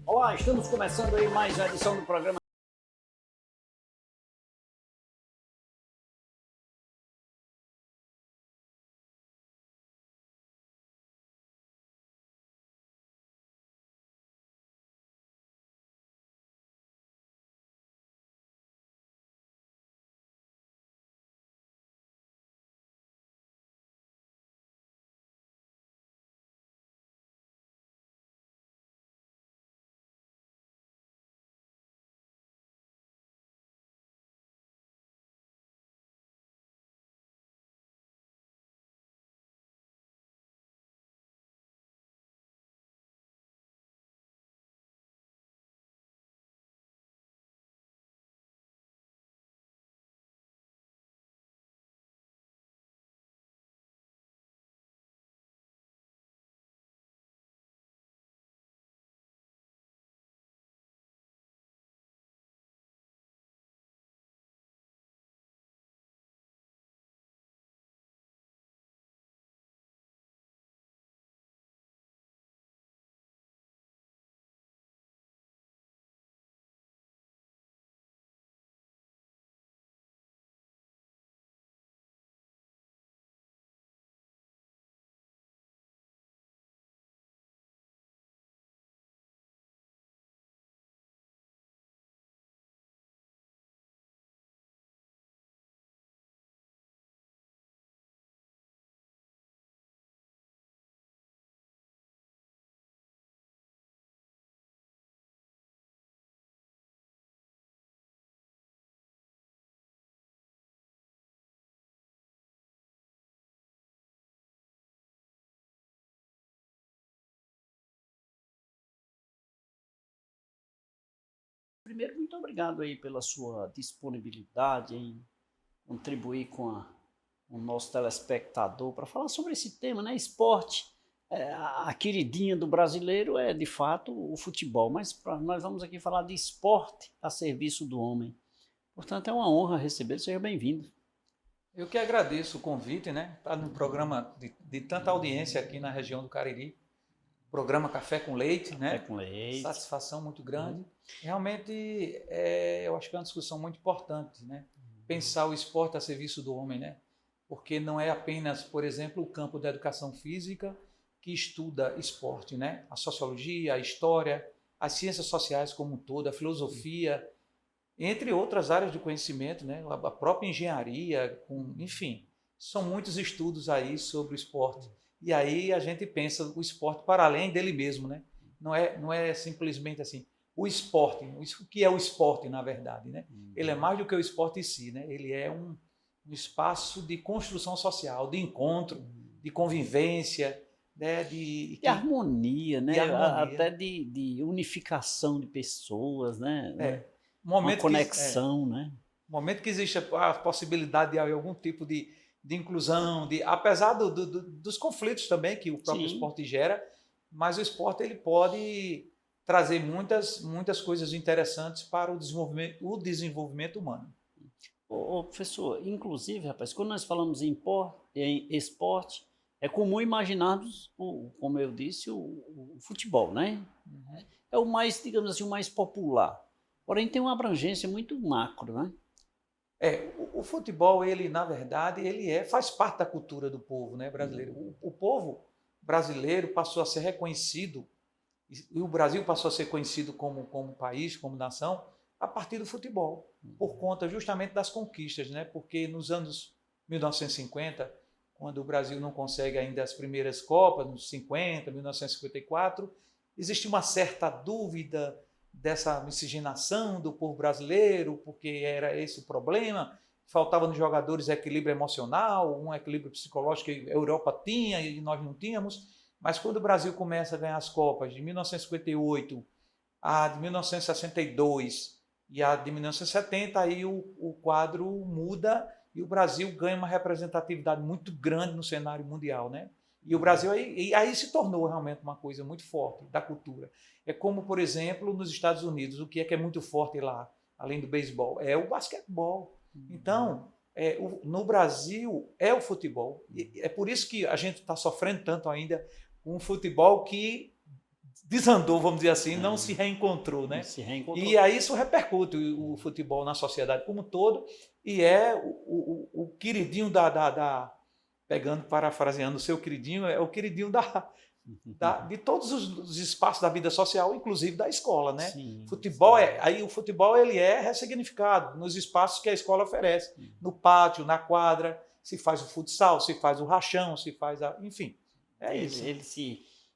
Olá, estamos começando aí mais uma edição do programa. Primeiro, muito obrigado aí pela sua disponibilidade em contribuir com o nosso telespectador para falar sobre esse tema, né? Esporte. A queridinha do brasileiro é, de fato, o futebol, mas nós vamos aqui falar de esporte a serviço do homem. Portanto, é uma honra recebê-lo, seja bem-vindo. Eu que agradeço o convite, né? Está num programa de tanta audiência aqui na região do Cariri, programa Café com Leite, Café né? com leite. Satisfação muito grande. Realmente, eu acho que é uma discussão muito importante, né? Pensar o esporte a serviço do homem, né? Porque não é apenas, por exemplo, o campo da educação física que estuda esporte, né? A sociologia, a história, as ciências sociais como um todo, a filosofia, entre outras áreas de conhecimento, né? A própria engenharia, enfim, são muitos estudos aí sobre o esporte. E aí a gente pensa o esporte para além dele mesmo, né? Não é simplesmente assim, o que é o esporte, na verdade, né? Ele é mais do que o esporte em si, né? Ele é um espaço de construção social, de encontro, de convivência, né? De harmonia, de né? Até harmonia. de unificação de pessoas, né? É, Uma momento que, conexão, né? momento que existe a possibilidade de haver algum tipo de inclusão, apesar dos conflitos também que o próprio Sim. esporte gera, mas o esporte ele pode trazer muitas coisas interessantes para o desenvolvimento humano. Professor, inclusive, rapaz, quando nós falamos em esporte, é comum imaginarmos, como eu disse, o futebol, né? Uhum. É o mais, digamos assim, o mais popular. Porém, tem uma abrangência muito macro, né? O futebol, ele na verdade, faz parte da cultura do povo, né, brasileiro. O povo brasileiro passou a ser reconhecido e o Brasil passou a ser conhecido como país, como nação, a partir do futebol, por conta justamente das conquistas, né? Porque nos anos 1950, quando o Brasil não consegue ainda as primeiras Copas, nos 50, 1954, existe uma certa dúvida dessa miscigenação do povo brasileiro, porque era esse o problema. Faltava nos jogadores equilíbrio emocional, um equilíbrio psicológico que a Europa tinha e nós não tínhamos. Mas quando o Brasil começa a ganhar as Copas de 1958, a de 1962 e a de 1970, aí o quadro muda e o Brasil ganha uma representatividade muito grande no cenário mundial, né? E o Brasil aí se tornou realmente uma coisa muito forte da cultura. É como, por exemplo, nos Estados Unidos, o que é muito forte lá, além do beisebol, é o basquetebol. Então, no Brasil é o futebol. E é por isso que a gente está sofrendo tanto ainda com um futebol que desandou, vamos dizer assim, não se reencontrou, né? Se reencontrou. E aí isso repercute o futebol na sociedade como um todo e é o queridinho pegando, parafraseando o seu queridinho, é o queridinho de todos os espaços da vida social, inclusive da escola, né? Sim, Futebol sim. aí o futebol ele é ressignificado nos espaços que a escola oferece, no pátio, na quadra, se faz o futsal, se faz o rachão, se faz enfim, é isso.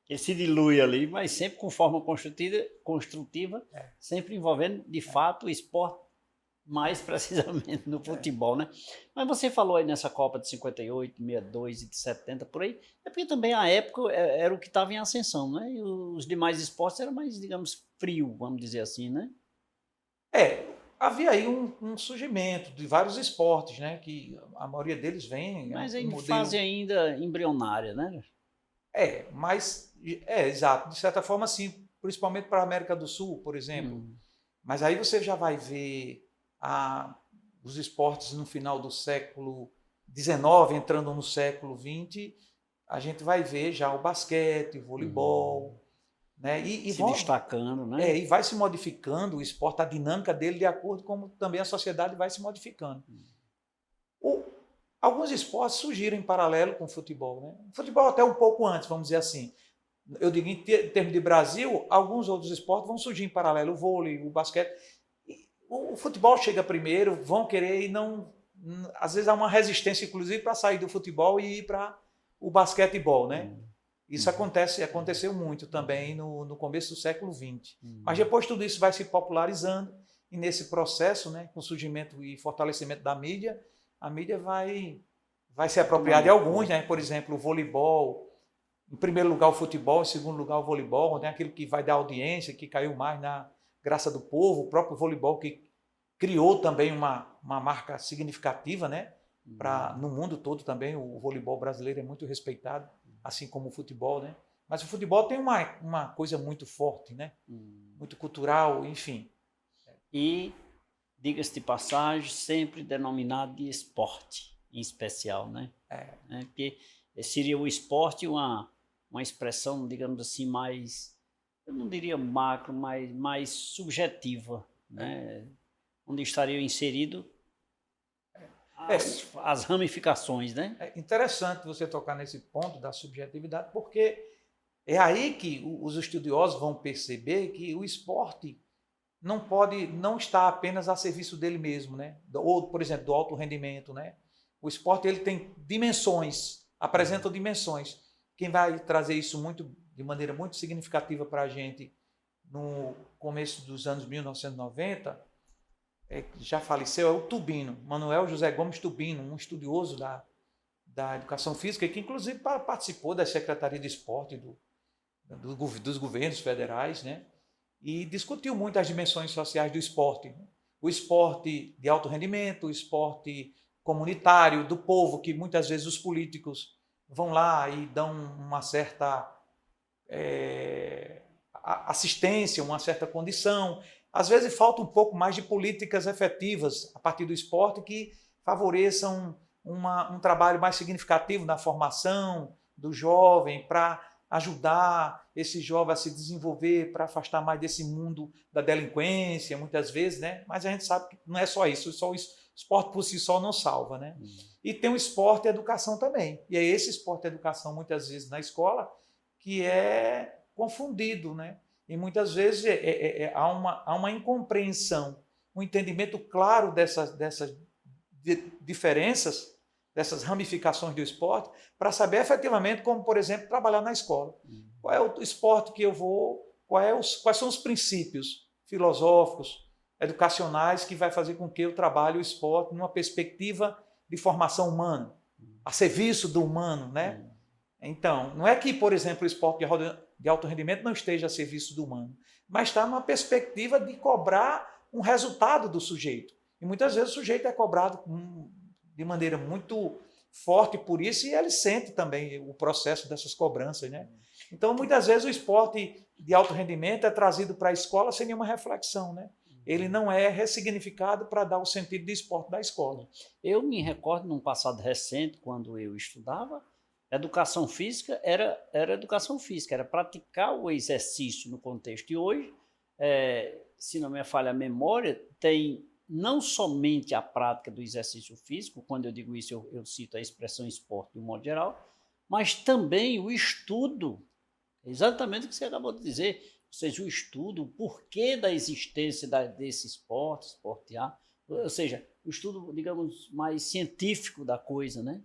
Ele se dilui ali, mas sempre com forma construtiva, sempre envolvendo, de fato, o esporte, mais precisamente no futebol, né? Mas você falou aí nessa Copa de 58, 62 e de 70, por aí, é porque também a época era o que estava em ascensão, né? E os demais esportes eram mais, digamos, frio, vamos dizer assim, né? Havia aí um surgimento de vários esportes, né? Que a maioria deles vem Mas um em modelo... fase ainda embrionária, né? Exato, de certa forma sim, principalmente para a América do Sul, por exemplo. Mas aí você já vai ver os esportes no final do século XIX, entrando no século XX, a gente vai ver já o basquete, o voleibol, né? E se destacando, né? E vai se modificando o esporte, a dinâmica dele, de acordo com como também a sociedade vai se modificando. Alguns esportes surgiram em paralelo com o futebol, né? O futebol até um pouco antes, vamos dizer assim. Eu digo, em termos de Brasil, alguns outros esportes vão surgir em paralelo, o vôlei, o basquete. O futebol chega primeiro, vão querer e não... Às vezes há uma resistência, inclusive, para sair do futebol e ir para o basquetebol, né? Isso aconteceu muito também no começo do século XX. Mas depois tudo isso vai se popularizando e nesse processo, né, com o surgimento e fortalecimento da mídia, a mídia vai se apropriar de alguns, né? Por exemplo, o voleibol, em primeiro lugar o futebol, em segundo lugar o voleibol, né? Aquilo que vai dar audiência, que caiu mais na graça do povo, o próprio voleibol que criou também uma marca significativa, né? No mundo todo também o voleibol brasileiro é muito respeitado, assim como o futebol, né? Mas o futebol tem uma coisa muito forte, né? Muito cultural, enfim. E, diga-se de passagem, sempre denominado de esporte, em especial, né? Porque seria o esporte uma expressão, digamos assim, mais, eu não diria macro, mas mais subjetiva, né? Onde estaria inserido as ramificações, né? É interessante você tocar nesse ponto da subjetividade, porque é aí que os estudiosos vão perceber que o esporte não pode não estar apenas a serviço dele mesmo, né? Ou, por exemplo, do alto rendimento, né? O esporte ele tem dimensões, apresenta dimensões. Quem vai trazer isso de maneira muito significativa para a gente no começo dos anos 1990, já faleceu, é o Tubino, Manuel José Gomes Tubino, um estudioso da educação física, que inclusive participou da Secretaria de Esporte dos governos federais, né? E discutiu muito as dimensões sociais do esporte. O esporte de alto rendimento, o esporte comunitário, do povo, que muitas vezes os políticos vão lá e dão uma certa assistência, uma certa condição. Às vezes falta um pouco mais de políticas efetivas a partir do esporte que favoreçam um trabalho mais significativo na formação do jovem, para ajudar esse jovem a se desenvolver, para afastar mais desse mundo da delinquência, muitas vezes, né? Mas a gente sabe que não é só isso, o esporte por si só não salva, né? E tem o esporte e a educação também. E é esse esporte e a educação, muitas vezes, na escola, que é confundido, né? E muitas vezes há uma incompreensão, um entendimento claro dessas diferenças, dessas ramificações do esporte, para saber efetivamente como, por exemplo, trabalhar na escola. Qual é o esporte que eu vou, quais são os princípios filosóficos, educacionais, que vai fazer com que eu trabalhe o esporte numa perspectiva de formação humana, a serviço do humano, né? Então, não é que, por exemplo, o esporte de alto rendimento não esteja a serviço do humano, mas está numa perspectiva de cobrar um resultado do sujeito. E muitas vezes o sujeito é cobrado de maneira muito forte por isso e ele sente também o processo dessas cobranças, né? Então, muitas vezes o esporte de alto rendimento é trazido para a escola sem nenhuma reflexão, né? Ele não é ressignificado para dar o sentido de esporte da escola. Eu me recordo num passado recente, quando eu estudava, Educação física era educação física, era praticar o exercício no contexto. E hoje, se não me falha a memória, tem não somente a prática do exercício físico, quando eu digo isso eu cito a expressão esporte de um modo geral, mas também o estudo, exatamente o que você acabou de dizer, ou seja, o estudo, o porquê da existência desse esporte A, ou seja, o estudo, digamos, mais científico da coisa, né?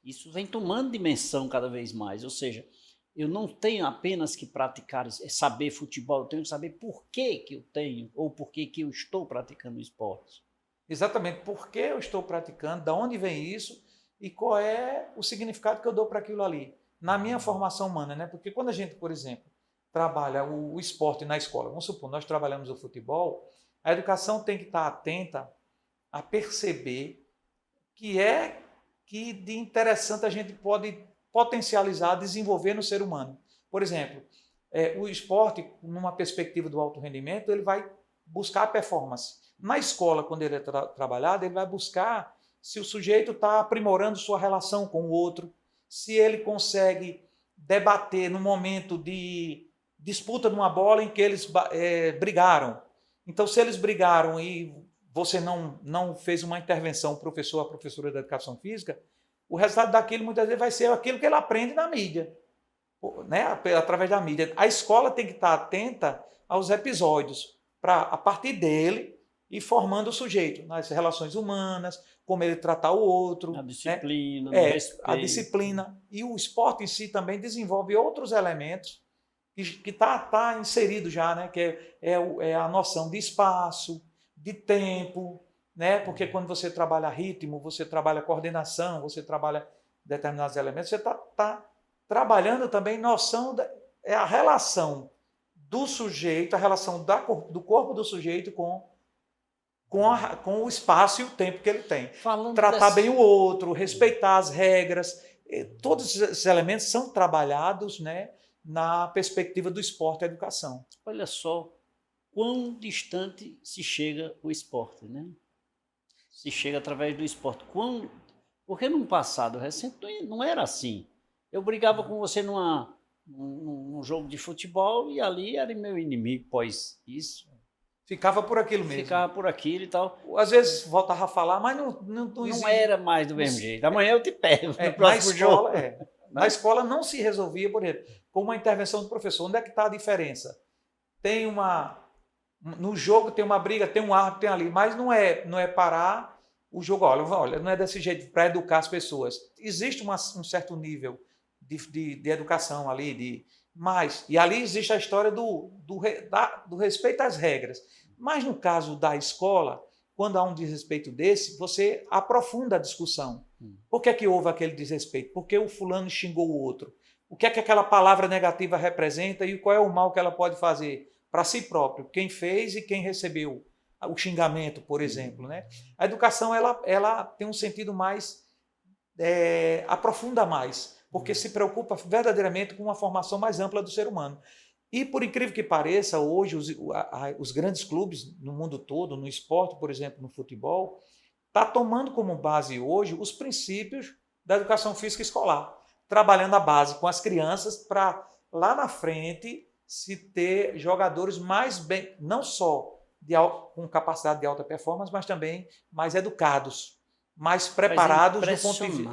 Isso vem tomando dimensão cada vez mais, ou seja, eu não tenho apenas que praticar, saber futebol, eu tenho que saber por que eu tenho, ou por que eu estou praticando o esporte. Exatamente, por que eu estou praticando, de onde vem isso e qual é o significado que eu dou para aquilo ali. Na minha formação humana, né? Porque quando a gente, por exemplo, trabalha o esporte na escola, vamos supor, nós trabalhamos o futebol, a educação tem que estar atenta a perceber que de interessante a gente pode potencializar, desenvolver no ser humano. Por exemplo, o esporte, numa perspectiva do alto rendimento, ele vai buscar a performance. Na escola, quando ele é trabalhado, ele vai buscar se o sujeito está aprimorando sua relação com o outro, se ele consegue debater no momento de disputa de uma bola em que eles brigaram. Então, se eles brigaram e você não fez uma intervenção, o professor, a professora da educação física, o resultado daquilo muitas vezes vai ser aquilo que ele aprende na mídia, né? Através da mídia. A escola tem que estar atenta aos episódios, para, a partir dele, ir formando o sujeito nas relações humanas, como ele tratar o outro. A disciplina, né? A disciplina. E o esporte em si também desenvolve outros elementos que está inserido já, né? Que é a noção de espaço, de tempo, né? Porque quando você trabalha ritmo, você trabalha coordenação, você trabalha determinados elementos, você está trabalhando também noção a relação do sujeito, a relação do corpo do sujeito com o espaço e o tempo que ele tem. Tratar bem o outro, respeitar as regras, todos esses elementos são trabalhados, né, na perspectiva do esporte e da educação. Olha só quão distante se chega o esporte, né? Se chega através do esporte. Porque no passado recente não era assim. Eu brigava com você num jogo de futebol e ali era meu inimigo pós isso. Ficava por aquilo mesmo. Ficava por aquilo e tal. Às vezes voltava a falar, mas não era mais do mesmo jeito. Amanhã eu te pego no próximo jogo. Na escola não se resolvia, por exemplo, com uma intervenção do professor. Onde é que está a diferença? No jogo tem uma briga, tem um árbitro, tem ali, mas não é parar o jogo. Olha, não é desse jeito para educar as pessoas. Existe um certo nível de educação ali, e ali existe a história do respeito às regras. Mas no caso da escola, quando há um desrespeito desse, você aprofunda a discussão. Por que é que houve aquele desrespeito? Por que o fulano xingou o outro? O que é que aquela palavra negativa representa e qual é o mal que ela pode fazer para si próprio? Quem fez e quem recebeu o xingamento, por exemplo, né? A educação ela tem um sentido mais, aprofunda mais, porque se preocupa verdadeiramente com uma formação mais ampla do ser humano. E, por incrível que pareça, hoje os grandes clubes no mundo todo, no esporte, por exemplo, no futebol, está tomando como base hoje os princípios da educação física escolar, trabalhando a base com as crianças para, lá na frente, se ter jogadores mais bem, não só com capacidade de alta performance, mas também mais educados, mais preparados do ponto de vista.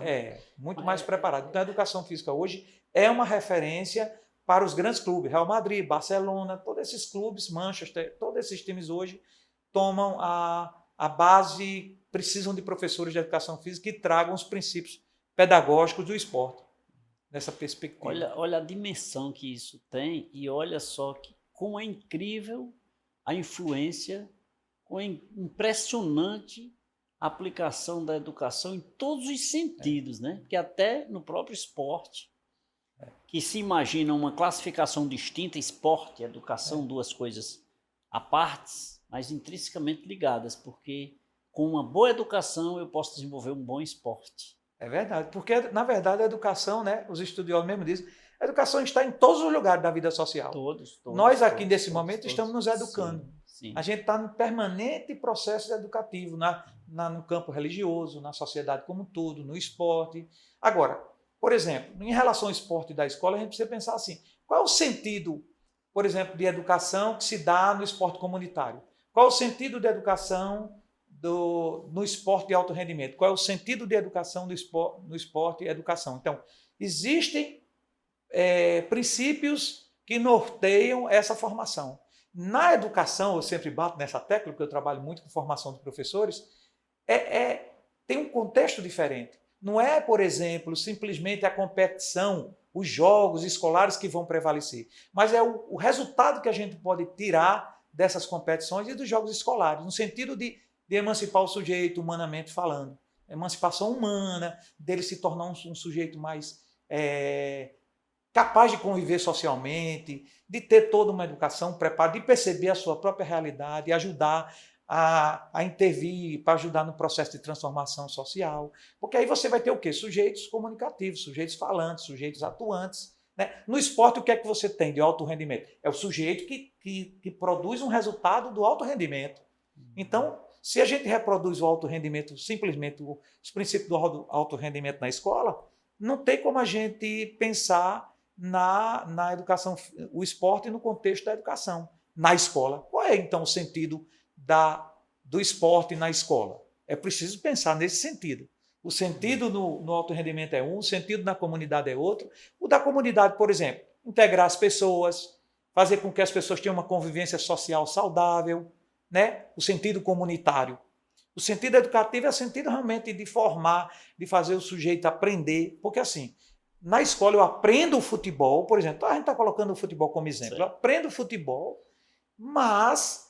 Muito mais preparados. Então, a educação física hoje é uma referência para os grandes clubes, Real Madrid, Barcelona, todos esses clubes, Manchester, todos esses times hoje tomam a base, precisam de professores de educação física que tragam os princípios pedagógicos do esporte, nessa perspectiva. Olha a dimensão que isso tem e olha só como é incrível a influência, como é impressionante a aplicação da educação em todos os sentidos, né? Porque até no próprio esporte, que se imagina uma classificação distinta, esporte e educação, duas coisas à parte, mas intrinsecamente ligadas, porque com uma boa educação eu posso desenvolver um bom esporte. É verdade, porque na verdade a educação, né, os estudiosos mesmo dizem, a educação está em todos os lugares da vida social. Nós aqui nesse momento estamos nos educando. Sim. A gente está no permanente processo educativo, no campo religioso, na sociedade como um todo, no esporte. Agora, Por exemplo, em relação ao esporte da escola, a gente precisa pensar assim, qual é o sentido, por exemplo, de educação que se dá no esporte comunitário? Qual é o sentido de educação no esporte de alto rendimento? Qual é o sentido de educação no esporte e educação? Então, existem princípios que norteiam essa formação. Na educação, eu sempre bato nessa tecla, porque eu trabalho muito com formação de professores, tem um contexto diferente. Não é, por exemplo, simplesmente a competição, os jogos escolares que vão prevalecer, mas é o resultado que a gente pode tirar dessas competições e dos jogos escolares, no sentido de emancipar o sujeito humanamente falando. Emancipação humana, dele se tornar um sujeito mais capaz de conviver socialmente, de ter toda uma educação, preparo, de perceber a sua própria realidade, ajudar a intervir, para ajudar no processo de transformação social. Porque aí você vai ter o quê? Sujeitos comunicativos, sujeitos falantes, sujeitos atuantes. Né? No esporte, o que é que você tem de alto rendimento? É o sujeito que produz um resultado do alto rendimento. Então, se a gente reproduz o alto rendimento, simplesmente os princípios do alto rendimento na escola, não tem como a gente pensar na educação, o esporte no contexto da educação, na escola. Qual é, então, o sentido do esporte na escola? É preciso pensar nesse sentido. O sentido no alto rendimento é um, o sentido na comunidade é outro. O da comunidade, por exemplo, integrar as pessoas, fazer com que as pessoas tenham uma convivência social saudável, né? O sentido comunitário. O sentido educativo é o sentido realmente de formar, de fazer o sujeito aprender, porque assim, na escola eu aprendo o futebol, por exemplo, a gente está colocando o futebol como exemplo, eu aprendo o futebol, mas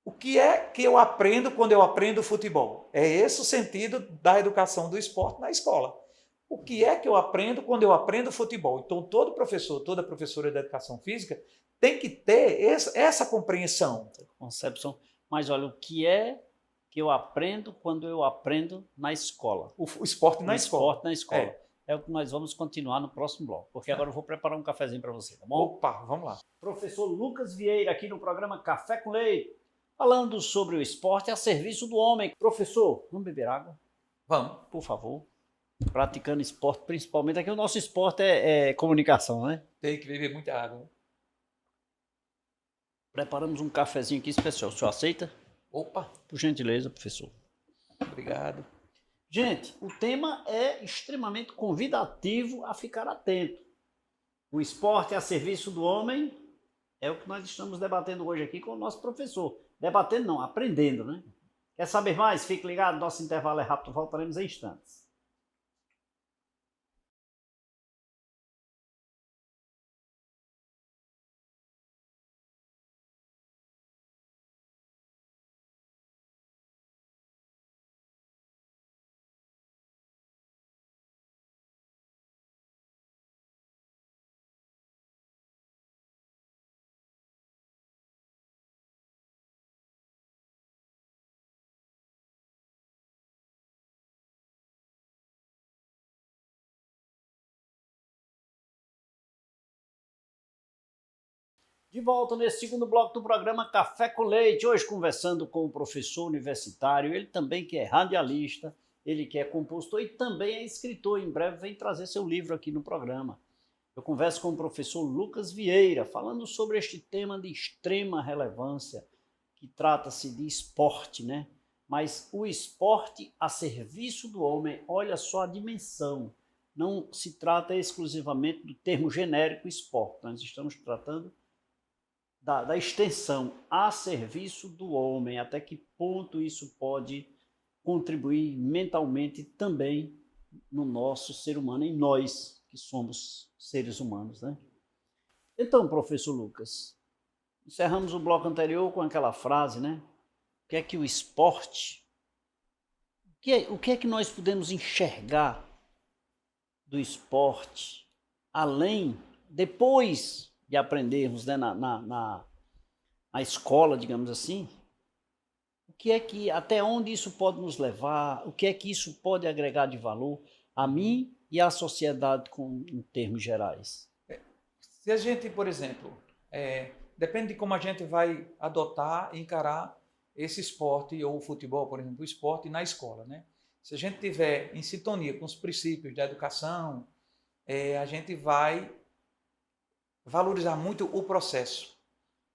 o que é que eu aprendo quando eu aprendo futebol? É esse o sentido da educação do esporte na escola. O que é que eu aprendo quando eu aprendo futebol? Então, todo professor, toda professora da educação física tem que ter essa compreensão. Concepção. Mas olha, o que é que eu aprendo quando eu aprendo na escola? O esporte na escola. O esporte na escola. É o que nós vamos continuar no próximo bloco, porque agora eu vou preparar um cafezinho para você, tá bom? Opa, vamos lá. Professor Lucas Vieira, aqui no programa Café com Leite, falando sobre o esporte a serviço do homem. Professor, vamos beber água? Vamos. Por favor. Praticando esporte, principalmente. Aqui o nosso esporte é comunicação, né? Tem que beber muita água. Preparamos um cafezinho aqui especial. O senhor aceita? Opa. Por gentileza, professor. Obrigado. Gente, o tema é extremamente convidativo a ficar atento. O esporte a serviço do homem é o que nós estamos debatendo hoje aqui com o nosso professor. Debatendo não, aprendendo, né? Quer saber mais? Fique ligado, nosso intervalo é rápido, voltaremos em instantes. De volta nesse segundo bloco do programa Café com Leite, hoje conversando com o professor universitário, ele também que é radialista, ele que é compositor e também é escritor, em breve vem trazer seu livro aqui no programa. Eu converso com o professor Lucas Vieira, falando sobre este tema de extrema relevância, que trata-se de esporte, né? Mas o esporte a serviço do homem, olha só a dimensão, não se trata exclusivamente do termo genérico esporte, nós estamos tratando da extensão a serviço do homem, até que ponto isso pode contribuir mentalmente também no nosso ser humano, em nós que somos seres humanos, né? Então, professor Lucas, encerramos o bloco anterior com aquela frase, né? O que é que o esporte, o que é que nós podemos enxergar do esporte, além, depois de aprendermos, né, na escola, digamos assim, o que é que, até onde isso pode nos levar, o que é que isso pode agregar de valor a mim e à sociedade em termos gerais? Se a gente, por exemplo, depende de como a gente vai adotar e encarar esse esporte ou o futebol, por exemplo, o esporte na escola, né? Se a gente tiver em sintonia com os princípios da educação, a gente vai valorizar muito o processo.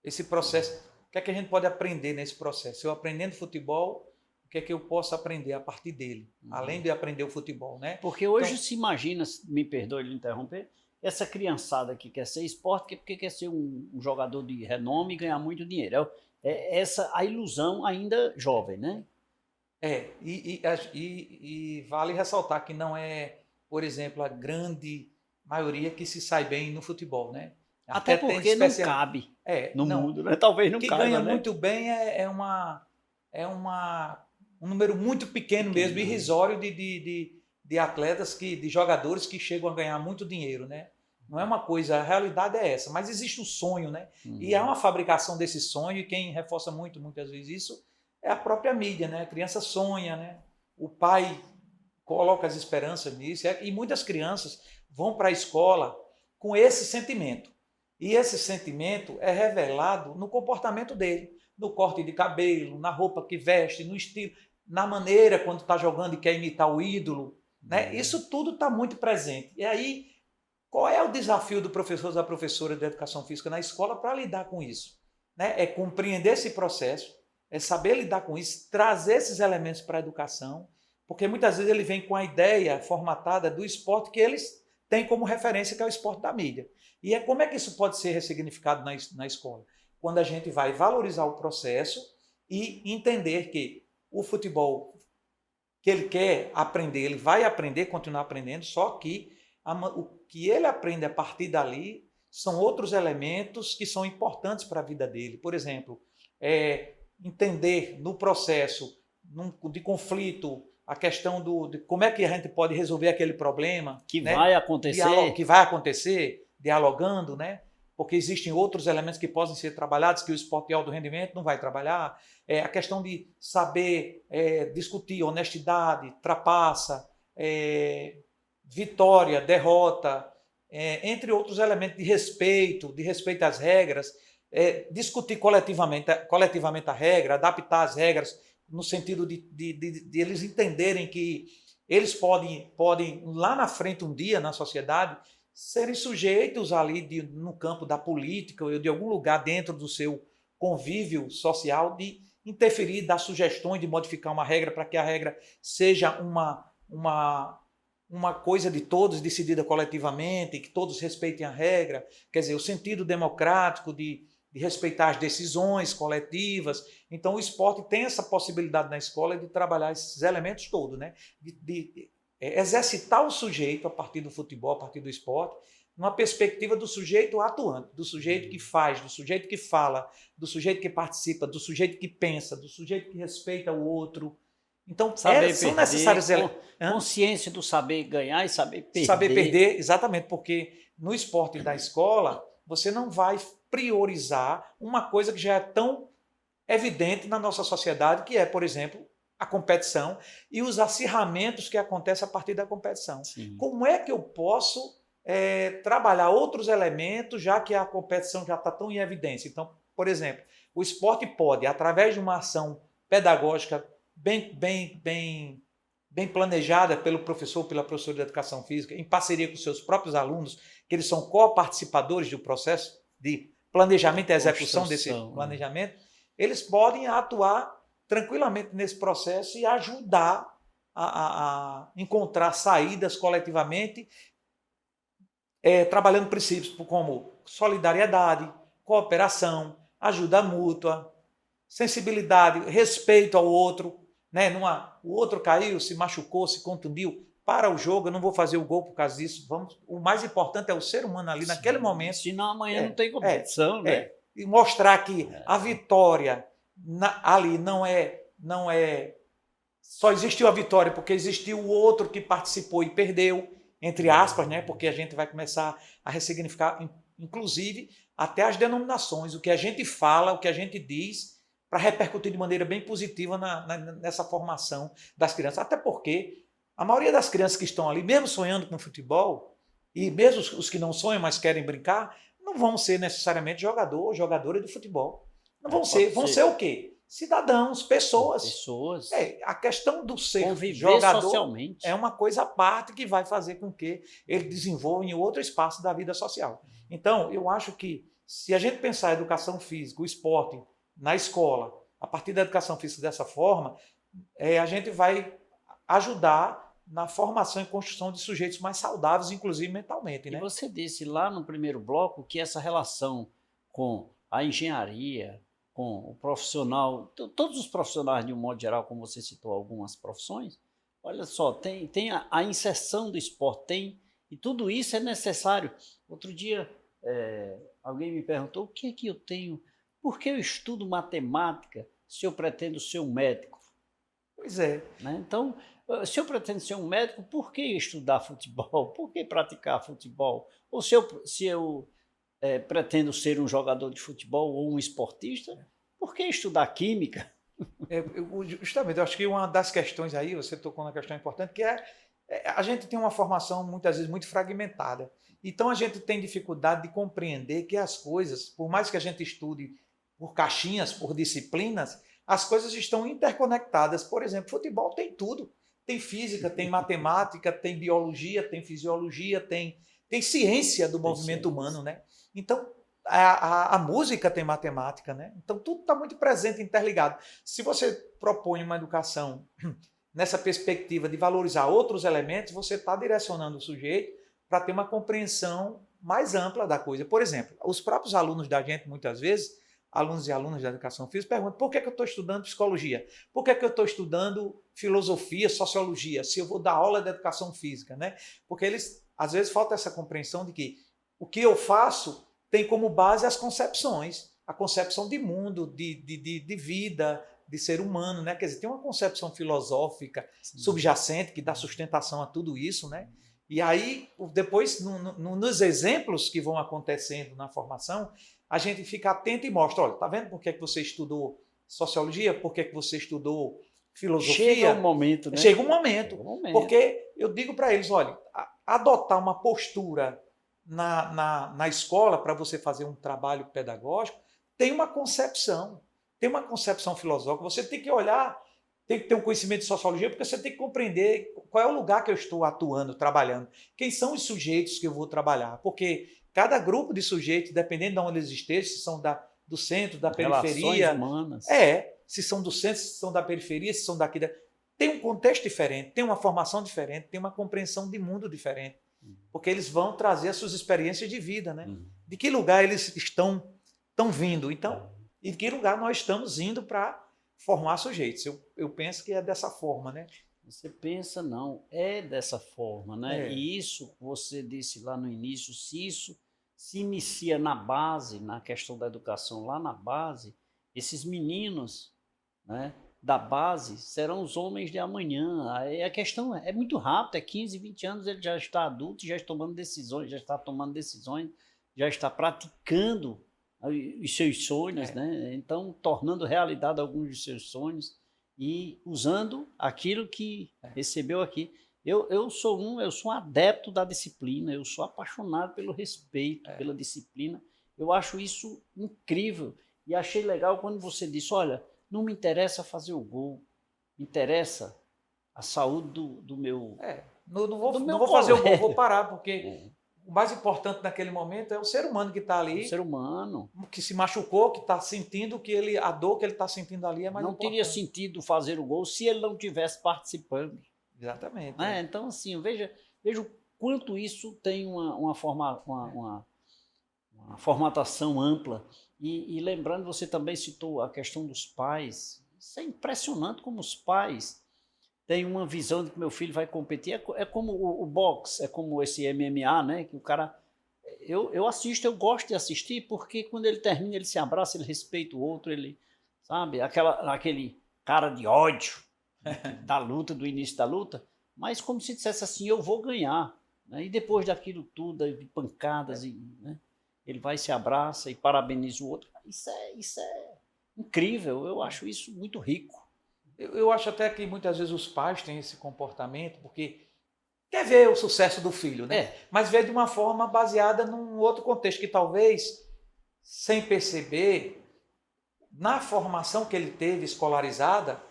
Esse processo, o que é que a gente pode aprender nesse processo? Eu aprendendo futebol, o que é que eu posso aprender a partir dele, além de aprender o futebol, né? Porque hoje então, se imagina, me perdoe lhe interromper, essa criançada que quer ser esporte, porque quer ser um jogador de renome e ganhar muito dinheiro. É essa a ilusão ainda jovem, né? E vale ressaltar que não é, por exemplo, a grande maioria que se sai bem no futebol, né? Até porque não cabe no mundo, né? Talvez não caiba, que ganha né? muito bem um número muito pequeno mesmo, irrisório de atletas, de jogadores que chegam a ganhar muito dinheiro, né? Não é uma coisa, a realidade é essa, mas existe um sonho, né? E há uma fabricação desse sonho, e quem reforça muitas vezes isso, é a própria mídia, né? A criança sonha, né? O pai coloca as esperanças nisso, e muitas crianças vão para a escola com esse sentimento. E esse sentimento é revelado no comportamento dele, no corte de cabelo, na roupa que veste, no estilo, na maneira quando está jogando e quer imitar o ídolo, né? Isso tudo está muito presente. E aí, qual é o desafio do professor ou da professora de educação física na escola para lidar com isso? Né? É compreender esse processo, é saber lidar com isso, trazer esses elementos para a educação, porque muitas vezes ele vem com a ideia formatada do esporte que eles têm como referência, que é o esporte da mídia. E como é que isso pode ser ressignificado na escola? Quando a gente vai valorizar o processo e entender que o futebol que ele quer aprender, ele vai aprender, continuar aprendendo, só que o que ele aprende a partir dali são outros elementos que são importantes para a vida dele. Por exemplo, entender no processo de conflito a questão de como é que a gente pode resolver aquele problema. Que, né? Vai acontecer. Que vai acontecer, dialogando, né? Porque existem outros elementos que podem ser trabalhados que o esporte de alto rendimento não vai trabalhar. A questão de saber discutir honestidade, trapaça, vitória, derrota, entre outros elementos de respeito às regras, discutir coletivamente a regra, adaptar as regras no sentido de eles entenderem que eles podem lá na frente um dia na sociedade serem sujeitos ali no campo da política ou de algum lugar dentro do seu convívio social de interferir, dar sugestões de modificar uma regra para que a regra seja uma coisa de todos, decidida coletivamente, que todos respeitem a regra. Quer dizer, o sentido democrático de respeitar as decisões coletivas. Então, o esporte tem essa possibilidade na escola de trabalhar esses elementos todos, né? De exercitar o sujeito a partir do futebol, a partir do esporte, numa perspectiva do sujeito atuante, do sujeito que faz, do sujeito que fala, do sujeito que participa, do sujeito que pensa, do sujeito que respeita o outro. Então, são necessários consciência do saber ganhar e saber perder. Saber perder, exatamente, porque no esporte da escola, você não vai priorizar uma coisa que já é tão evidente na nossa sociedade, que é, por exemplo, a competição e os acirramentos que acontecem a partir da competição. Sim. Como é que eu posso trabalhar outros elementos, já que a competição já está tão em evidência? Então, por exemplo, o esporte pode, através de uma ação pedagógica bem planejada pelo professor, pela professora de educação física, em parceria com seus próprios alunos, que eles são co-participadores do processo de planejamento e execução desse planejamento, eles podem atuar tranquilamente nesse processo e ajudar a encontrar saídas coletivamente, trabalhando princípios como solidariedade, cooperação, ajuda mútua, sensibilidade, respeito ao outro, né? O outro caiu, se machucou, se contundiu, para o jogo, eu não vou fazer o gol por causa disso. O mais importante é o ser humano ali naquele momento. Senão amanhã não tem competição, né? E mostrar que a vitória ali não é só existiu a vitória porque existiu o outro que participou e perdeu, entre aspas, né? Porque a gente vai começar a ressignificar, inclusive, até as denominações, o que a gente fala, o que a gente diz, para repercutir de maneira bem positiva nessa formação das crianças. Até porque a maioria das crianças que estão ali, mesmo sonhando com futebol, e mesmo os que não sonham, mas querem brincar, não vão ser necessariamente jogador ou jogadora de futebol. Não vão ser. Vão ser o quê? cidadãos, pessoas. Pessoas. A questão do ser Conviver jogador socialmente. é uma coisa à parte que vai fazer com que ele desenvolva em outro espaço da vida social. Então, eu acho que se a gente pensar a educação física, o esporte na escola, a partir da educação física dessa forma, a gente vai ajudar na formação e construção de sujeitos mais saudáveis, inclusive mentalmente. Né? E você disse lá no primeiro bloco que essa relação com a engenharia, com o profissional, todos os profissionais de um modo geral, como você citou algumas profissões, olha só, tem a inserção do esporte, e tudo isso é necessário. Outro dia, alguém me perguntou, o que é que eu tenho, por que eu estudo matemática se eu pretendo ser um médico? Pois é. Né? Então, se eu pretendo ser um médico, por que estudar futebol? Por que praticar futebol? Ou se eu pretendo ser um jogador de futebol ou um esportista, por que estudar química? Justamente, eu acho que uma das questões aí, você tocou na questão importante, que a gente tem uma formação muitas vezes muito fragmentada. Então a gente tem dificuldade de compreender que as coisas, por mais que a gente estude por caixinhas, por disciplinas, as coisas estão interconectadas. Por exemplo, futebol tem tudo. Tem física, tem matemática, tem biologia, tem fisiologia, tem ciência do movimento humano, né? Então, a música tem matemática, né? Então, tudo está muito presente, interligado. Se você propõe uma educação nessa perspectiva de valorizar outros elementos, você está direcionando o sujeito para ter uma compreensão mais ampla da coisa. Por exemplo, os próprios alunos da gente, muitas vezes, alunos e alunas da educação física, perguntam por que eu estou estudando psicologia? Por que eu estou estudando filosofia, sociologia, se eu vou dar aula de educação física, né? Porque eles, às vezes, falta essa compreensão de que o que eu faço tem como base as concepções, a concepção de mundo, de vida, de ser humano, né? Quer dizer, tem uma concepção filosófica subjacente que dá sustentação a tudo isso, né? E aí, depois, nos exemplos que vão acontecendo na formação, a gente fica atento e mostra, olha, tá vendo por que você estudou sociologia? Por que você estudou filosofia? Chega um momento, né? Chega um momento. Porque eu digo para eles, olha, adotar uma postura na escola para você fazer um trabalho pedagógico tem uma concepção filosófica. Você tem que olhar, tem que ter um conhecimento de sociologia, porque você tem que compreender qual é o lugar que eu estou atuando, trabalhando, quem são os sujeitos que eu vou trabalhar, porque cada grupo de sujeitos, dependendo de onde eles estejam, se são do centro, da periferia, humanas. Se são do centro, se são da periferia, se são daqui, tem um contexto diferente, tem uma formação diferente, tem uma compreensão de mundo diferente, porque eles vão trazer as suas experiências de vida, né? De que lugar eles estão vindo, então, e de que lugar nós estamos indo para formar sujeitos. Eu penso que é dessa forma, né? Você pensa, não, é dessa forma, né? E isso, você disse lá no início, se isso se inicia na base, na questão da educação, lá na base, esses meninos, né, da base serão os homens de amanhã. Aí a questão é muito rápida, 15, 20 anos ele já está adulto, já está tomando decisões, já está praticando os seus sonhos, né? Então tornando realidade alguns dos seus sonhos e usando aquilo que recebeu aqui. Eu sou um adepto da disciplina, eu sou apaixonado pelo respeito, pela disciplina. Eu acho isso incrível. E achei legal quando você disse, olha, não me interessa fazer o gol, me interessa a saúde do meu Não vou fazer o gol, vou parar, porque o mais importante naquele momento é o ser humano que está ali. O ser humano. Que se machucou, que está sentindo a dor que ele está sentindo ali é mais importante. Não teria sentido fazer o gol se ele não tivesse participando. Exatamente. Né? Então, assim, veja o quanto isso tem uma formatação ampla. E lembrando, você também citou a questão dos pais. Isso é impressionante como os pais têm uma visão de que meu filho vai competir. É como o boxe, é como esse MMA, né? Que o cara... Eu assisto, eu gosto de assistir, porque quando ele termina, ele se abraça, ele respeita o outro, ele, sabe? Aquele cara de ódio da luta, do início da luta, mas como se dissesse assim, eu vou ganhar. Né? E depois daquilo tudo, de pancadas, né? Ele vai, se abraça e parabeniza o outro. Isso é incrível, eu acho isso muito rico. Eu acho até que muitas vezes os pais têm esse comportamento, porque quer ver o sucesso do filho, né? Mas vê de uma forma baseada num outro contexto, que talvez, sem perceber, na formação que ele teve escolarizada,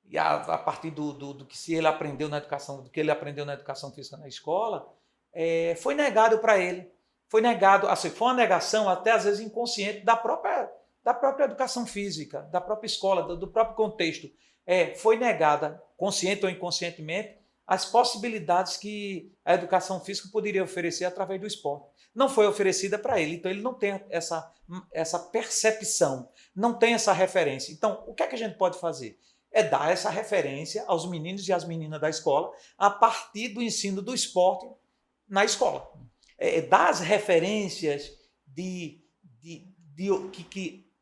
e a partir do que se ele aprendeu na educação, do que ele aprendeu na educação física na escola, foi negado para ele. Foi negado, assim, foi uma negação até às vezes inconsciente da própria educação física, da própria escola, do próprio contexto. Foi negada, consciente ou inconscientemente, as possibilidades que a educação física poderia oferecer através do esporte. Não foi oferecida para ele, então ele não tem essa percepção, não tem essa referência. Então, o que é que a gente pode fazer? É dar essa referência aos meninos e às meninas da escola a partir do ensino do esporte na escola. Dar as referências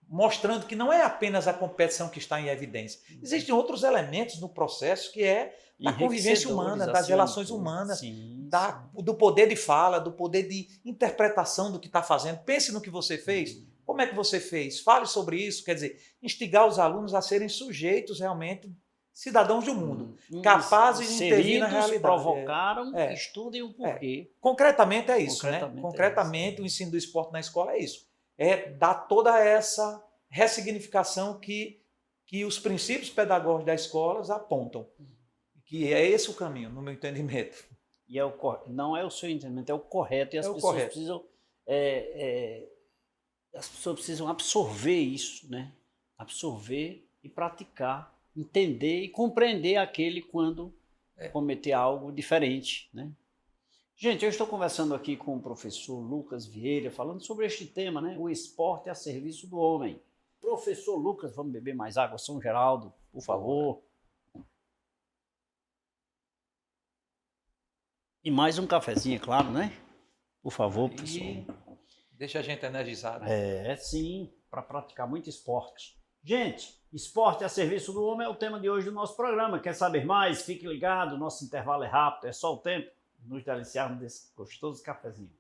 mostrando que não é apenas a competição que está em evidência. Existem outros elementos no processo que é da convivência humana, das relações humanas, do poder de fala, do poder de interpretação do que está fazendo. Pense no que você fez. Como é que você fez? Fale sobre isso. Quer dizer, instigar os alunos a serem sujeitos realmente, cidadãos do mundo, capazes de intervir na realidade. Provocaram, estudem o porquê. Concretamente é isso. Concretamente, o ensino do esporte na escola é isso. Dar toda essa ressignificação que os princípios pedagógicos das escolas apontam. Que é esse o caminho, no meu entendimento. E não é o seu entendimento, é o correto. E as pessoas precisam absorver isso, né? Absorver e praticar, entender e compreender aquele quando cometer algo diferente, né? Gente, eu estou conversando aqui com o professor Lucas Vieira, falando sobre este tema, né? O esporte a serviço do homem. Professor Lucas, vamos beber mais água, São Geraldo, por favor. E mais um cafezinho, é claro, né? Por favor, professor. Deixa a gente energizado. Sim, para praticar muito esporte. Gente, esporte a serviço do homem é o tema de hoje do nosso programa. Quer saber mais? Fique ligado, nosso intervalo é rápido, é só o tempo de nos deliciarmos desse gostoso cafezinho.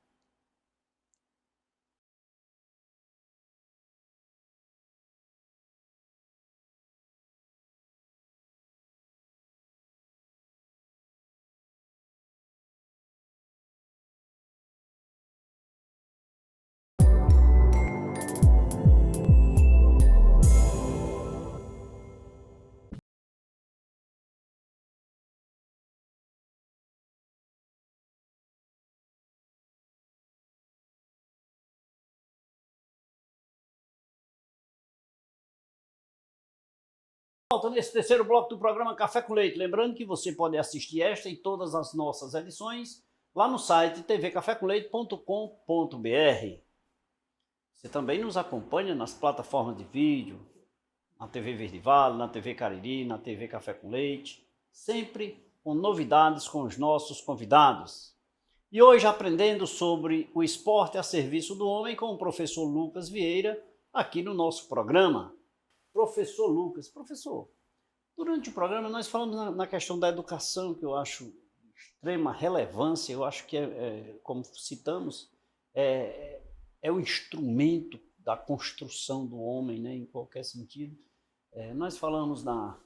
Volta nesse terceiro bloco do programa Café com Leite. Lembrando que você pode assistir esta e todas as nossas edições lá no site tvcafécomleite.com.br. Você também nos acompanha nas plataformas de vídeo, na TV Verde Vale, na TV Cariri, na TV Café com Leite, sempre com novidades com os nossos convidados. E hoje aprendendo sobre o esporte a serviço do homem com o professor Lucas Vieira, aqui no nosso programa. Professor Lucas, professor, durante o programa nós falamos na questão da educação, que eu acho de extrema relevância, eu acho que como citamos, é o instrumento da construção do homem, né, em qualquer sentido. Nós falamos na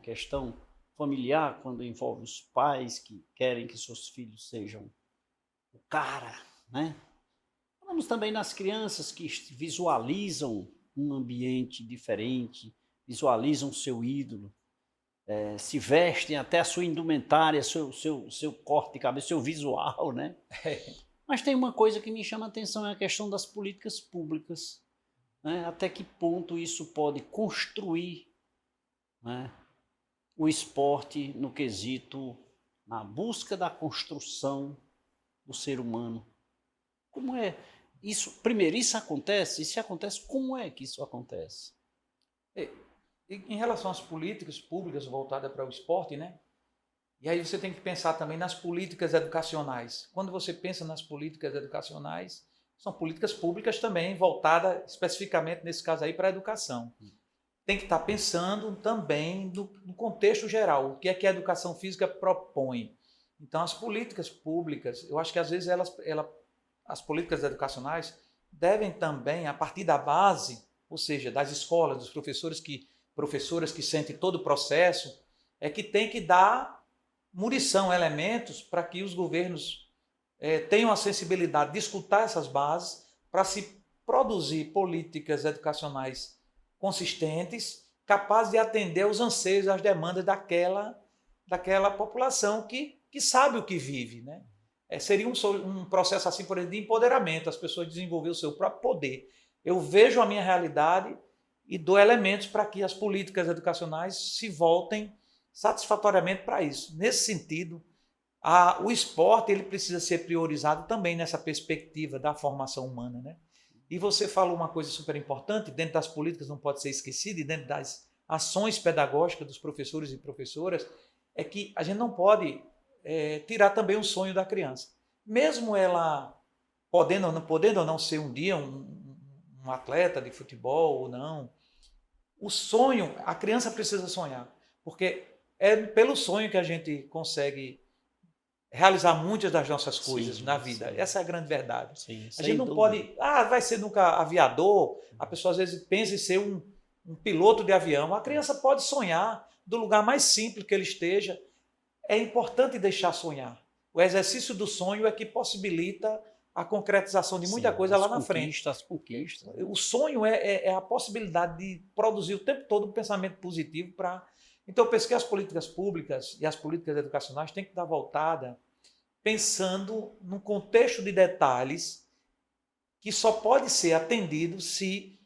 questão familiar, quando envolve os pais que querem que seus filhos sejam o cara, né? Falamos também nas crianças que visualizam um ambiente diferente, visualizam seu ídolo, se vestem até a sua indumentária, seu corte de cabelo, seu visual, né? Mas tem uma coisa que me chama a atenção, é a questão das políticas públicas, né? Até que ponto isso pode construir, né, o esporte no quesito, na busca da construção do ser humano. Como é isso? Primeiro, isso acontece? E se acontece, como é que isso acontece? Em relação às políticas públicas voltadas para o esporte, né? E aí você tem que pensar também nas políticas educacionais. Quando você pensa nas políticas educacionais, são políticas públicas também voltadas especificamente, nesse caso aí, para a educação. Tem que estar pensando também no contexto geral, o que é que a educação física propõe. Então, as políticas públicas, eu acho que às vezes as políticas educacionais devem também, a partir da base, ou seja, das escolas, dos professoras que sentem todo o processo, que tem que dar munição, elementos para que os governos tenham a sensibilidade de escutar essas bases para se produzir políticas educacionais consistentes, capazes de atender aos anseios, às demandas daquela população que sabe o que vive, né? Seria um processo assim, por exemplo, de empoderamento, as pessoas desenvolver o seu próprio poder. Eu vejo a minha realidade e dou elementos para que as políticas educacionais se voltem satisfatoriamente para isso. Nesse sentido, o esporte ele precisa ser priorizado também nessa perspectiva da formação humana, né? E você falou uma coisa super importante, dentro das políticas não pode ser esquecida, e dentro das ações pedagógicas dos professores e professoras, é que a gente não pode tirar também o sonho da criança. Mesmo ela podendo ou não ser um dia um atleta de futebol ou não, o sonho, a criança precisa sonhar, porque é pelo sonho que a gente consegue realizar muitas das nossas coisas na vida. Essa é a grande verdade. Sim, a gente não pode, vai ser nunca aviador, a pessoa às vezes pensa em ser um piloto de avião. A criança pode sonhar do lugar mais simples que ele esteja. É importante deixar sonhar. O exercício do sonho é que possibilita a concretização de muita coisa lá na frente. As conquistas. O sonho é a possibilidade de produzir o tempo todo um pensamento positivo para... Então, eu penso que as políticas públicas e as políticas educacionais têm que estar voltadas pensando num contexto de detalhes que só pode ser atendido se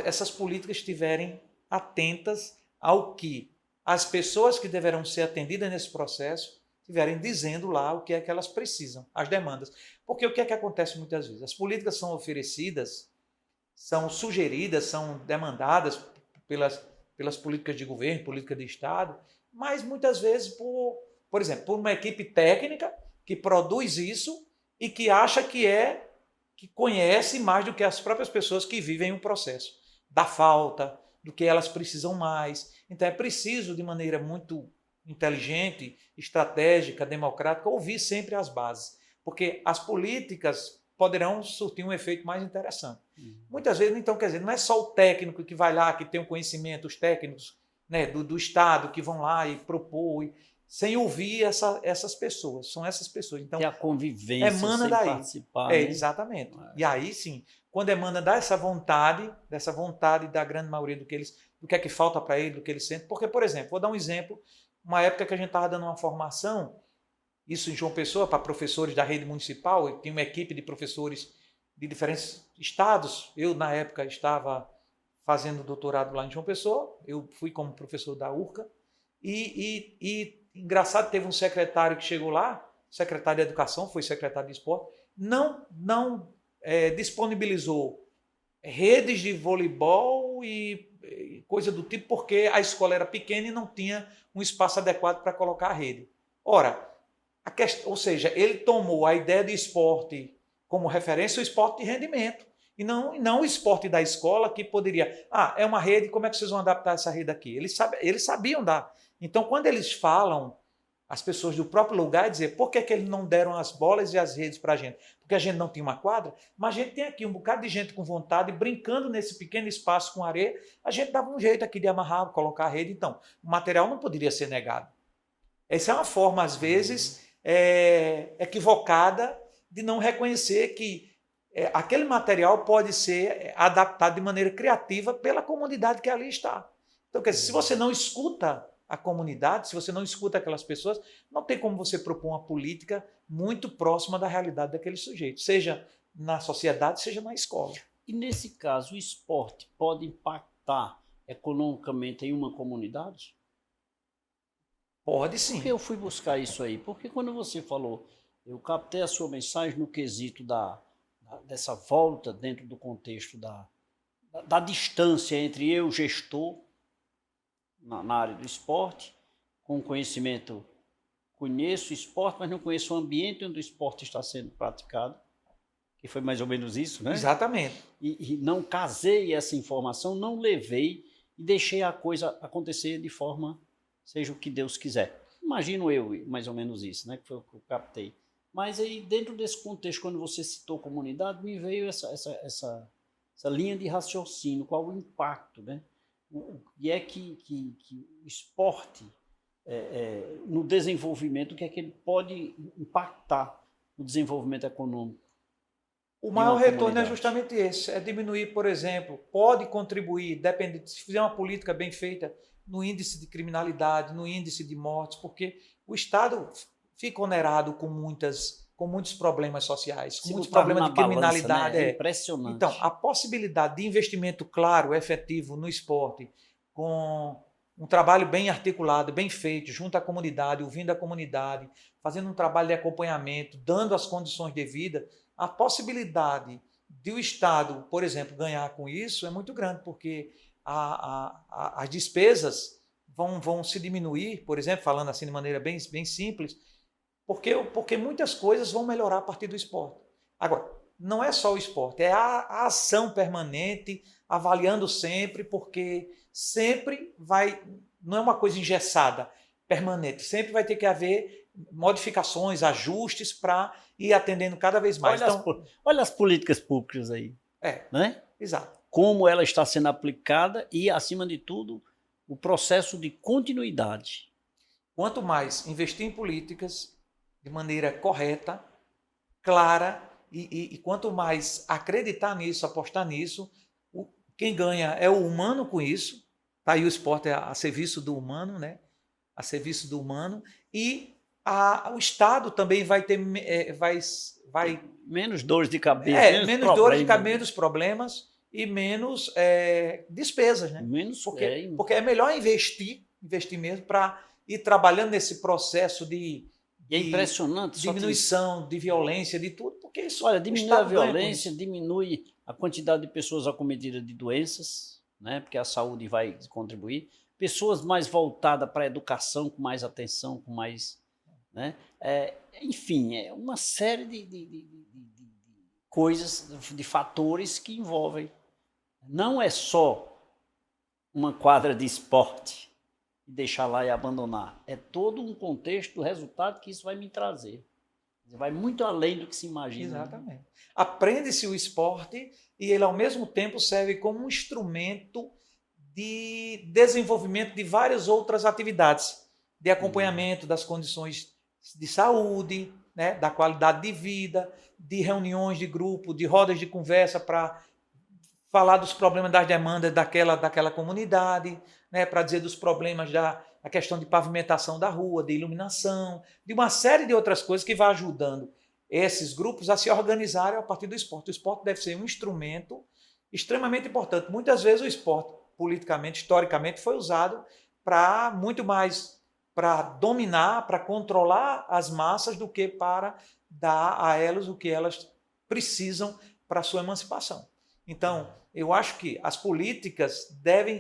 essas políticas estiverem atentas ao que as pessoas que deverão ser atendidas nesse processo estiverem dizendo lá o que é que elas precisam, as demandas. Porque o que é que acontece muitas vezes? As políticas são oferecidas, são sugeridas, são demandadas pelas políticas de governo, política de Estado, mas muitas vezes, por exemplo, por uma equipe técnica que produz isso e que acha que conhece mais do que as próprias pessoas que vivem o processo, da falta, do que elas precisam mais. Então é preciso, de maneira muito inteligente, estratégica, democrática, ouvir sempre as bases, porque as políticas poderão surtir um efeito mais interessante. Muitas vezes, então, quer dizer, não é só o técnico que vai lá, que tem o conhecimento, os técnicos, né, do Estado que vão lá e propor, sem ouvir essas pessoas. São essas pessoas. Então, a convivência, emana sem daí. participar. Né? Exatamente. E aí, sim, quando emana dessa vontade da grande maioria do que é que falta para ele, do que ele sente. Porque, por exemplo, vou dar um exemplo, uma época que a gente estava dando uma formação, isso em João Pessoa, para professores da rede municipal, eu tinha uma equipe de professores de diferentes estados. Eu, na época, estava fazendo doutorado lá em João Pessoa, eu fui como professor da URCA, e engraçado, teve um secretário que chegou lá, secretário de Educação, foi secretário de Esporte, não disponibilizou redes de voleibol e coisa do tipo, porque a escola era pequena e não tinha um espaço adequado para colocar a rede. Ora, ou seja, ele tomou a ideia de esporte como referência, o esporte de rendimento, e não o esporte da escola, que poderia... é uma rede, como é que vocês vão adaptar essa rede aqui? Eles sabiam dar. Então, quando eles falam, as pessoas do próprio lugar, dizer por que eles não deram as bolas e as redes para a gente? Porque a gente não tinha uma quadra, mas a gente tem aqui um bocado de gente com vontade, brincando nesse pequeno espaço com areia, a gente dava um jeito aqui de amarrar, colocar a rede. Então, o material não poderia ser negado. Essa é uma forma, às vezes, equivocada de não reconhecer que aquele material pode ser adaptado de maneira criativa pela comunidade que ali está. Então, quer dizer, se você não escuta a comunidade, se você não escuta aquelas pessoas, não tem como você propor uma política muito próxima da realidade daquele sujeito, seja na sociedade, seja na escola. E nesse caso, o esporte pode impactar economicamente em uma comunidade? Pode sim. Por que eu fui buscar isso aí? Porque quando você falou, eu captei a sua mensagem no quesito dessa volta dentro do contexto da distância entre eu, gestor, na área do esporte, com conhecimento, conheço o esporte, mas não conheço o ambiente onde o esporte está sendo praticado, que foi mais ou menos isso, né? Exatamente. E não casei essa informação, não levei e deixei a coisa acontecer de forma, seja o que Deus quiser. Imagino eu, mais ou menos isso, né? Que foi o que eu captei. Mas aí, dentro desse contexto, quando você citou comunidade, me veio essa linha de raciocínio, qual o impacto, né? E é que o esporte, no desenvolvimento, o que é que ele pode impactar no desenvolvimento econômico? O maior retorno é justamente esse, é diminuir, por exemplo, pode contribuir, depende, se fizer uma política bem feita, no índice de criminalidade, no índice de mortes, porque o Estado fica onerado com muitos problemas sociais, com muitos problemas de criminalidade. Balança, né? É impressionante. Então, a possibilidade de investimento claro, efetivo no esporte, com um trabalho bem articulado, bem feito, junto à comunidade, ouvindo a comunidade, fazendo um trabalho de acompanhamento, dando as condições devidas, a possibilidade de o Estado, por exemplo, ganhar com isso é muito grande, porque as despesas vão se diminuir, por exemplo, falando assim de maneira bem simples, porque muitas coisas vão melhorar a partir do esporte. Agora, não é só o esporte, é a ação permanente, avaliando sempre, porque sempre não é uma coisa engessada, permanente, sempre vai ter que haver modificações, ajustes para ir atendendo cada vez mais. Olha as políticas públicas aí. Né? Exato. Como ela está sendo aplicada e, acima de tudo, o processo de continuidade. Quanto mais investir em políticas de maneira correta, clara, e quanto mais acreditar nisso, apostar nisso, quem ganha é o humano com isso. Tá aí o esporte a serviço do humano, né? A serviço do humano. E o Estado também vai ter menos dores de cabeça, menos problemas e menos despesas, né? Porque é melhor investir mesmo para ir trabalhando nesse processo de é impressionante, diminuição de violência, de tudo, porque isso. Olha, diminui a violência, diminui a quantidade de pessoas acometidas de doenças, né? Porque a saúde vai contribuir. Pessoas mais voltadas para a educação, com mais atenção, com mais. Né? Enfim, é uma série de coisas, de fatores que envolvem. Não é só uma quadra de esporte e deixar lá e abandonar. É todo um contexto do resultado que isso vai me trazer. Vai muito além do que se imagina. Exatamente. Né? Aprende-se o esporte e ele, ao mesmo tempo, serve como um instrumento de desenvolvimento de várias outras atividades, de acompanhamento das condições de saúde, né, da qualidade de vida, de reuniões de grupo, de rodas de conversa para falar dos problemas das demandas daquela comunidade, né, para dizer dos problemas da questão de pavimentação da rua, de iluminação, de uma série de outras coisas que vai ajudando esses grupos a se organizarem a partir do esporte. O esporte deve ser um instrumento extremamente importante. Muitas vezes o esporte, politicamente, historicamente, foi usado para muito mais para dominar, para controlar as massas do que para dar a elas o que elas precisam para a sua emancipação. Então, eu acho que as políticas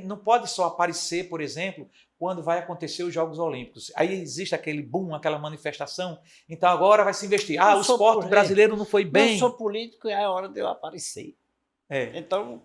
não pode só aparecer, por exemplo, quando vai acontecer os Jogos Olímpicos. Aí existe aquele boom, aquela manifestação, então agora vai se investir. O esporte brasileiro não foi bem. Eu sou político e é hora de eu aparecer. Então,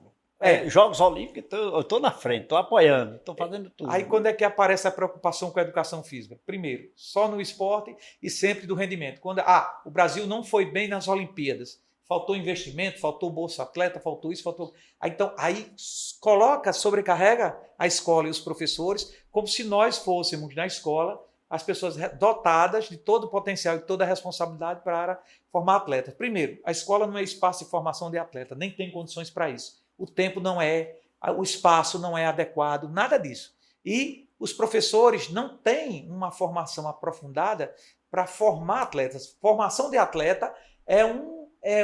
Jogos Olímpicos, eu estou na frente, estou apoiando, estou fazendo tudo. Aí quando é que aparece a preocupação com a educação física? Primeiro, só no esporte e sempre do rendimento. Quando o Brasil não foi bem nas Olimpíadas, faltou investimento, faltou Bolsa Atleta, faltou isso, faltou... Então, aí sobrecarrega a escola e os professores, como se nós fôssemos na escola as pessoas dotadas de todo o potencial e toda a responsabilidade para formar atletas. Primeiro, a escola não é espaço de formação de atleta, nem tem condições para isso. O tempo não é, o espaço não é adequado, nada disso. E os professores não têm uma formação aprofundada para formar atletas. Formação de atleta é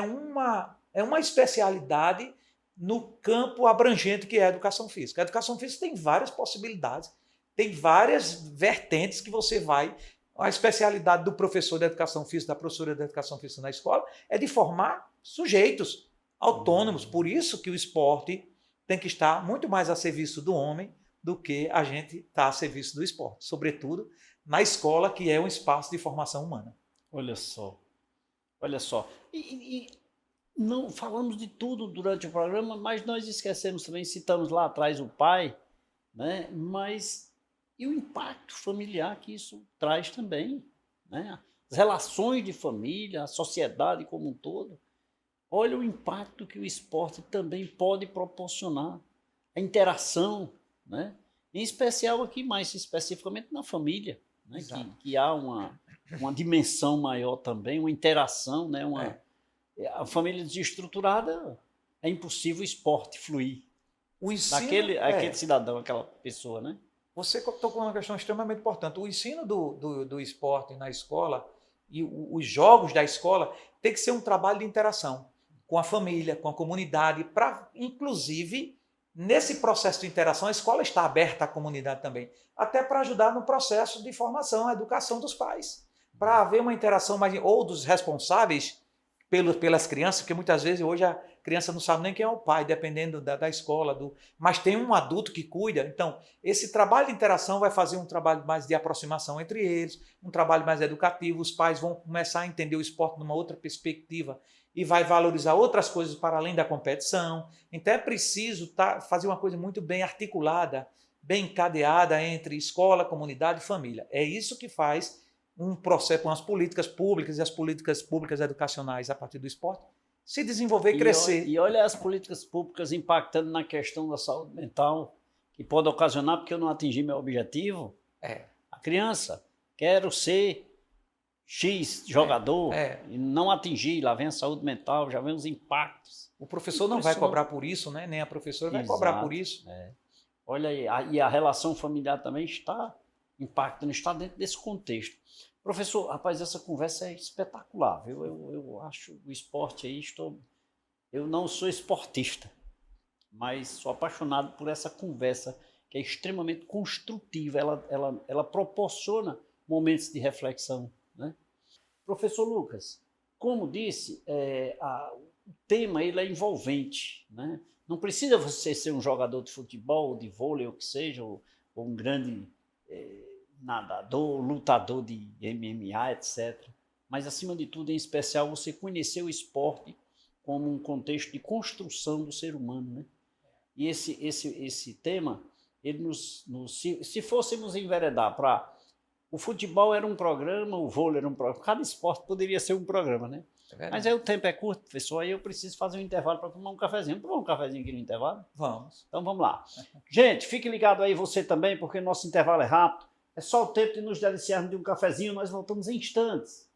uma especialidade no campo abrangente que é a educação física. A educação física tem várias possibilidades, tem várias vertentes que você vai... A especialidade do professor de educação física, da professora de educação física na escola, é de formar sujeitos autônomos. Por isso que o esporte tem que estar muito mais a serviço do homem do que a gente está a serviço do esporte. Sobretudo na escola, que é um espaço de formação humana. Olha só. E não falamos de tudo durante o programa, mas nós esquecemos também, citamos lá atrás o pai, né? Mas e o impacto familiar que isso traz também, né? As relações de família, a sociedade como um todo. Olha o impacto que o esporte também pode proporcionar, a interação, né? Em especial aqui, mais especificamente na família, né? Que há uma dimensão maior também, uma interação, né? A família desestruturada, é impossível o esporte fluir. O ensino, Aquele cidadão, aquela pessoa, né? Você tocou numa questão extremamente importante. O ensino do esporte na escola e os jogos da escola tem que ser um trabalho de interação com a família, com a comunidade, para, inclusive, nesse processo de interação, a escola está aberta à comunidade também, até para ajudar no processo de formação, a educação dos pais, para haver uma interação mais, ou dos responsáveis pelas crianças, porque muitas vezes hoje a criança não sabe nem quem é o pai, dependendo da escola, mas tem um adulto que cuida. Então, esse trabalho de interação vai fazer um trabalho mais de aproximação entre eles, um trabalho mais educativo, os pais vão começar a entender o esporte numa outra perspectiva e vai valorizar outras coisas para além da competição. Então é preciso fazer uma coisa muito bem articulada, bem encadeada entre escola, comunidade e família. É isso que faz um processo com as políticas públicas e as políticas públicas educacionais a partir do esporte se desenvolver e crescer. E olha as políticas públicas impactando na questão da saúde mental, que pode ocasionar porque eu não atingi meu objetivo. A criança, quero ser X jogador e não atingir, lá vem a saúde mental, já vem os impactos. O professor não vai cobrar por isso, né? Nem a professora vai cobrar por isso. Olha aí, e a relação familiar também está impactando, está dentro desse contexto. Professor, rapaz, essa conversa é espetacular, viu? Eu acho o esporte aí, eu não sou esportista, mas sou apaixonado por essa conversa que é extremamente construtiva, ela proporciona momentos de reflexão, né? Professor Lucas, como disse, o tema ele é envolvente, né? Não precisa você ser um jogador de futebol, de vôlei, ou que seja, ou um grande nadador, lutador de MMA, etc. Mas, acima de tudo, em especial, você conhecer o esporte como um contexto de construção do ser humano, né? E esse tema, ele se fôssemos enveredar para... O futebol era um programa, o vôlei era um programa, cada esporte poderia ser um programa, né? Mas aí o tempo é curto, professor, aí eu preciso fazer um intervalo para tomar um cafezinho. Vamos tomar um cafezinho aqui no intervalo? Vamos. Então vamos lá. Gente, fique ligado aí você também, porque nosso intervalo é rápido. É só o tempo de nos deliciarmos de um cafezinho, nós voltamos em instantes.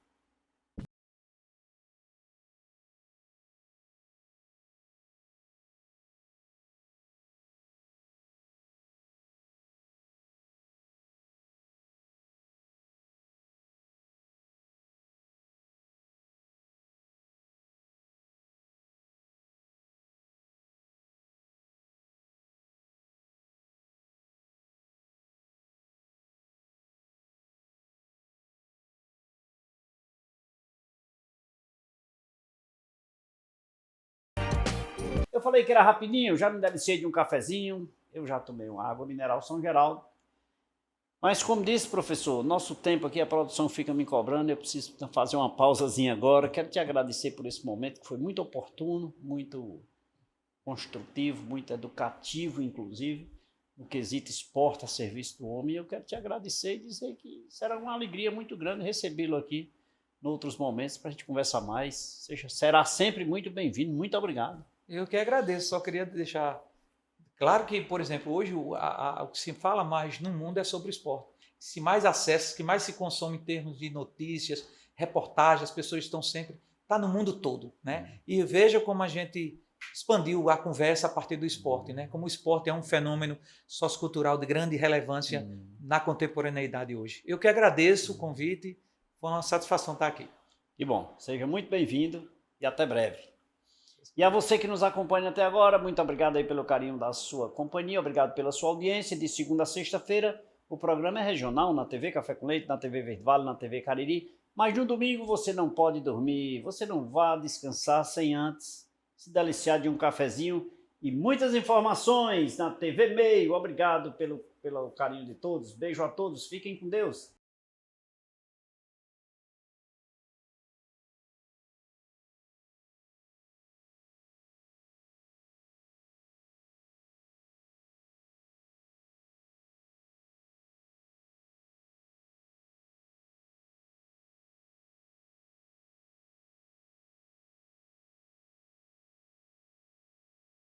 Eu falei que era rapidinho, já me deliciei de um cafezinho, eu já tomei uma água mineral São Geraldo. Mas como disse, professor, nosso tempo aqui, a produção fica me cobrando, eu preciso fazer uma pausazinha agora. Quero te agradecer por esse momento, que foi muito oportuno, muito construtivo, muito educativo, inclusive, no quesito esporte a serviço do homem. E eu quero te agradecer e dizer que será uma alegria muito grande recebê-lo aqui em outros momentos para a gente conversar mais. Será sempre muito bem-vindo, muito obrigado. Eu que agradeço, só queria deixar claro que, por exemplo, hoje o que se fala mais no mundo é sobre o esporte. Se mais acessos, que mais se consome em termos de notícias, reportagens, as pessoas estão sempre... Está no mundo todo, né? E veja como a gente expandiu a conversa a partir do esporte, né? Como o esporte é um fenômeno sociocultural de grande relevância na contemporaneidade hoje. Eu que agradeço o convite, foi uma satisfação estar aqui. Que bom, seja muito bem-vindo e até breve. E a você que nos acompanha até agora, muito obrigado aí pelo carinho da sua companhia, obrigado pela sua audiência. De segunda a sexta-feira, o programa é regional na TV Café com Leite, na TV Verde Vale, na TV Cariri. Mas no domingo você não pode dormir, você não vá descansar sem antes se deliciar de um cafezinho e muitas informações na TV Meio. Obrigado pelo carinho de todos, beijo a todos, fiquem com Deus.